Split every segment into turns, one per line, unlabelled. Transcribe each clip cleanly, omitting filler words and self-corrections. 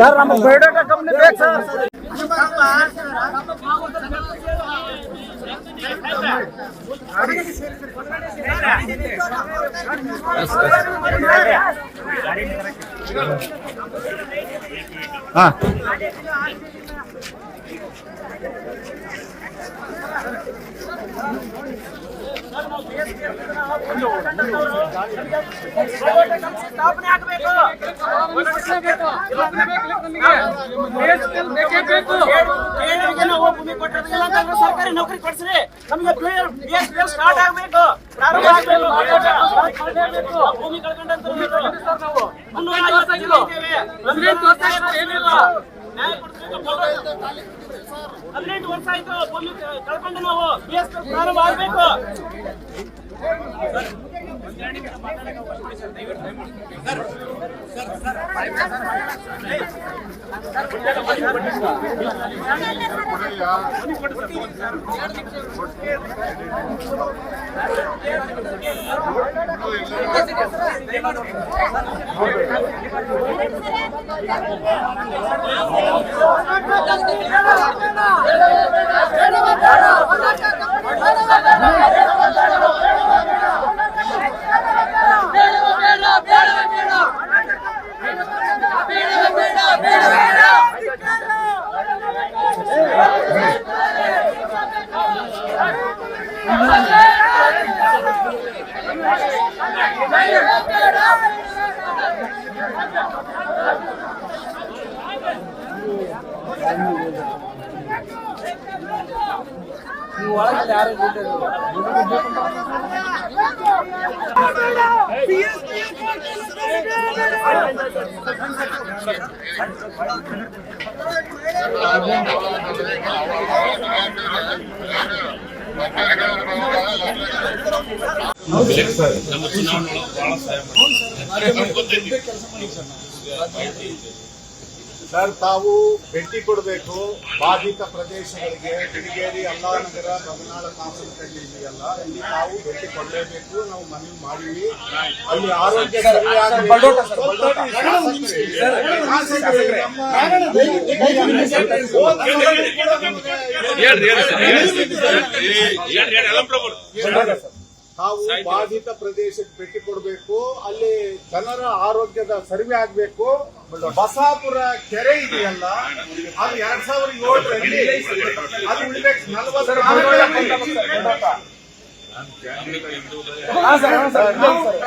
Sir ನಮ್ಮ biodata company ಬೇಕು sir. ಹಾ
ಸ್ಥಾಪನೆ ಆಗಬೇಕು. ನಾವು ಭೂಮಿ ಕೊಟ್ಟಿರಲಿಲ್ಲ ಅಂತಂದ್ರೆ ಸರ್ಕಾರಿ ನೌಕರಿ ಕೊಡಿಸ್ರಿ. ನಮಗೆ ಸ್ಟಾರ್ಟ್ ಆಗಬೇಕು, ಪ್ರಾರಂಭ ಆಗಬೇಕು. ಭೂಮಿ ಕಳ್ಕೊಂಡಂತ ನಾವು 18 ವರ್ಷ ಆಯ್ತು ಭೂಮಿ ಕಳ್ಕೊಂಡು ನಾವು ಪ್ರಾರಂಭ ಆಗಬೇಕು.
ನಮ್ಮ ಚುನಾವಣೆ ಬಹಳ
ಸರ್, ತಾವು ಭೇಟಿ ಕೊಡಬೇಕು ಬಾಧಿತ ಪ್ರದೇಶಗಳಿಗೆ. ಬಿಳಿಗೇರಿ, ಅಲ್ಲಾನಗರ, ಬಗನಾಳ, ಕಾಸರಪಳ್ಳಿ ಇದೆಯಲ್ಲ, ಇಲ್ಲಿ ತಾವು ಭೇಟಿ ಕೊಡಲೇಬೇಕು. ನಾವು ಮನವಿ ಮಾಡಿವಿ. ಅಲ್ಲಿ ಆರೋಗ್ಯ ತಾವು ಬಾಧಿತ ಪ್ರದೇಶಕ್ಕೆ ಭೇಟಿ ಕೊಡಬೇಕು. ಅಲ್ಲಿ ಜನರ ಆರೋಗ್ಯದ ಸರ್ವೆ ಆಗ್ಬೇಕು. ಬಸಾಪುರ ಕೆರೆ ಇದೆಯಲ್ಲ, ಅದು 2007ರಲ್ಲಿ ಅದು ಉಳಿಬೇಕು.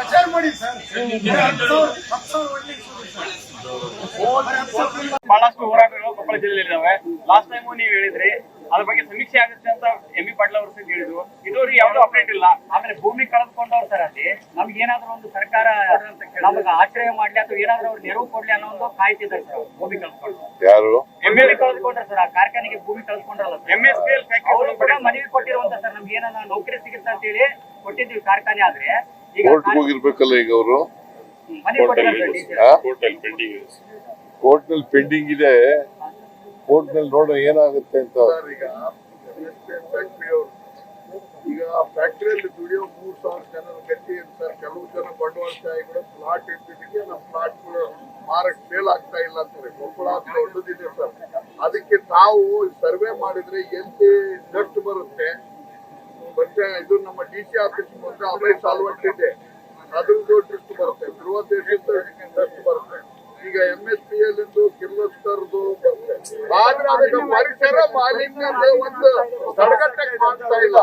40 ಮಾಡಿ ಸರ್.
ಬಹಳಷ್ಟು ಹೋರಾಟಗಳು ಕೊಪ್ಪಳ ಜಿಲ್ಲೆಯಲ್ಲಿ ಇದಾವೆ. ಲಾಸ್ಟ್ ಟೈಮು ನೀವು ಹೇಳಿದ್ರಿ ಅದ್ರ ಬಗ್ಗೆ ಸಮೀಕ್ಷೆ ಆಗುತ್ತೆ ಅಂತ ಎಂ.ಬಿ. ಪಾಟೀಲ್ ಅವರು ಹೇಳಿದ್ರು. ಇದುವರೆಗೆ ಯಾವ್ದು ಅಪ್ಡೇಟ್ ಇಲ್ಲ. ಆಮೇಲೆ ಭೂಮಿ ಕಳೆದುಕೊಂಡವ್ರ ಸರ್ ಅಲ್ಲಿ ನಮ್ಗೆ ಏನಾದ್ರು ಒಂದು ಸರ್ಕಾರ ನಮಗೆ ಆಶ್ರಯ ಮಾಡ್ಲಿ ಅಥವಾ ಏನಾದ್ರು ಅವ್ರು ನೆರವು ಕೊಡ್ಲಿ ಅನ್ನೋ ಒಂದು ಕಾಯ್ತಿದ್ದಾರೆ ಸರ್. ಭೂಮಿ ಕಳೆದುಕೊಂಡು ಯಾರು ಎಂ.ಎಲ್.ಎ ಕಳೆದುಕೊಂಡ್ರೆ ಸರ್, ಆ ಕಾರ್ಖಾನೆಗೆ ಭೂಮಿ ಕಳೆದುಕೊಂಡ್ರಲ್ಲ MSPL ಅವರು ಕೂಡ ಮನವಿ ಕೊಟ್ಟಿರುವಂತ ಸರ್, ನಮ್ಗೆ ಏನಾರ ನೌಕರಿ ಸಿಗುತ್ತೆ ಅಂತ ಹೇಳಿ ಕೊಟ್ಟಿದ್ವಿ ಕಾರ್ಖಾನೆ. ಆದ್ರೆ ಈಗ
ಹೋಗಿರ್ಬೇಕಲ್ಲ ಈಗ ಅವರು
ಮನವಿ ಕೊಟ್ಟಿದ್ದಾರೆ.
ಕೋರ್ಟ್ ನಲ್ಲಿ ಪೆಂಡಿಂಗ್ ಇದೆ. ಕೋರ್ಟ್ ನಲ್ಲಿ ನೋಡೋ ಏನಾಗುತ್ತೆ ಅಂತ.
ಈಗ ಫ್ಯಾಕ್ಟರಿಯಲ್ಲಿ ದುಡಿಯೋ 3000 ಜನರ ಗತಿ ಸರ್. ಕೆಲವು ಜನ ಬಂಡವಾಳಶಾಹಿಗಳು ಪ್ಲಾಟ್ ಇರ್ತಿದ್ದಕ್ಕೆ ನಮ್ಮ ಪ್ಲಾಟ್ಗಳು ಮಾರಕ್ ಸೇಲ್ ಆಗ್ತಾ ಇಲ್ಲ ಅಂತಾರೆ. ಕೊಪ್ಪಳ ದೊಡ್ಡದಿದೆ ಸರ್. ಅದಕ್ಕೆ ತಾವು ಸರ್ವೆ ಮಾಡಿದ್ರೆ ಎಲ್ಲಿ ಡಸ್ಟ್ ಬರುತ್ತೆ. ಮತ್ತೆ ಇದು ನಮ್ಮ DC ಆಫೀಸ್ ಮುಂದೆ ಅಭಯ ಸಾಲ್ವಂಟ್ ಇದೆ, ಅದ್ರದ್ದು ಡ್ರಿಸ್ಟ್ ಬರುತ್ತೆ. ಗೃಹ ದೇಶದ ಡಸ್ಟ್ ಬರುತ್ತೆ. ಈಗ MSPL ಕಿರ್ಲೋಸ್ಕರ್ದು ಬರುತ್ತೆ. ಆದ್ರೆ ಅದಕ್ಕೆ ಪರಿಸರ ಮಾಲಿನ್ಯ ಒಂದು ತಡೆಗಟ್ಟಕ್ಕೆ ಮಾಡ್ತಾ ಇಲ್ಲ.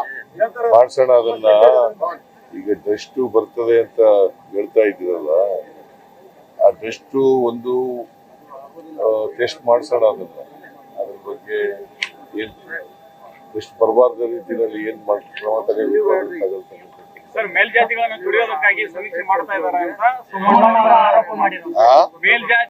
ಮಾಡ್ಸೋಣ ಅದನ್ನ. ಈಗ ಡಸ್ಟ್ ಬರ್ತದೆ ಅಂತ ಹೇಳ್ತಾ ಇದ್ದೀರಲ್ಲ, ಆ ಡಸ್ಟ್ ಒಂದು ಟೆಸ್ಟ್ ಮಾಡ್ಸೋಣ ಅದನ್ನ. ಅದ್ರ ಬಗ್ಗೆ ಏನ್ ಡಸ್ಟ್ ಬರಬಾರ್ದ ರೀತಿಯಲ್ಲಿ ಏನ್ ಕ್ರಮ ತಗೋಬೇಕು.
ಸರ್, ಮೇಲ್ಜಾತಿಗಳನ್ನು ದುಡಿಯೋದಕ್ಕಾಗಿ ಸಮೀಕ್ಷೆ ಮಾಡ್ತಾ ಇದ್ದಾರೆ ಅಂತ ಆರೋಪ ಮಾಡಿದ್ರು. ಮೇಲ್ಜಾತಿ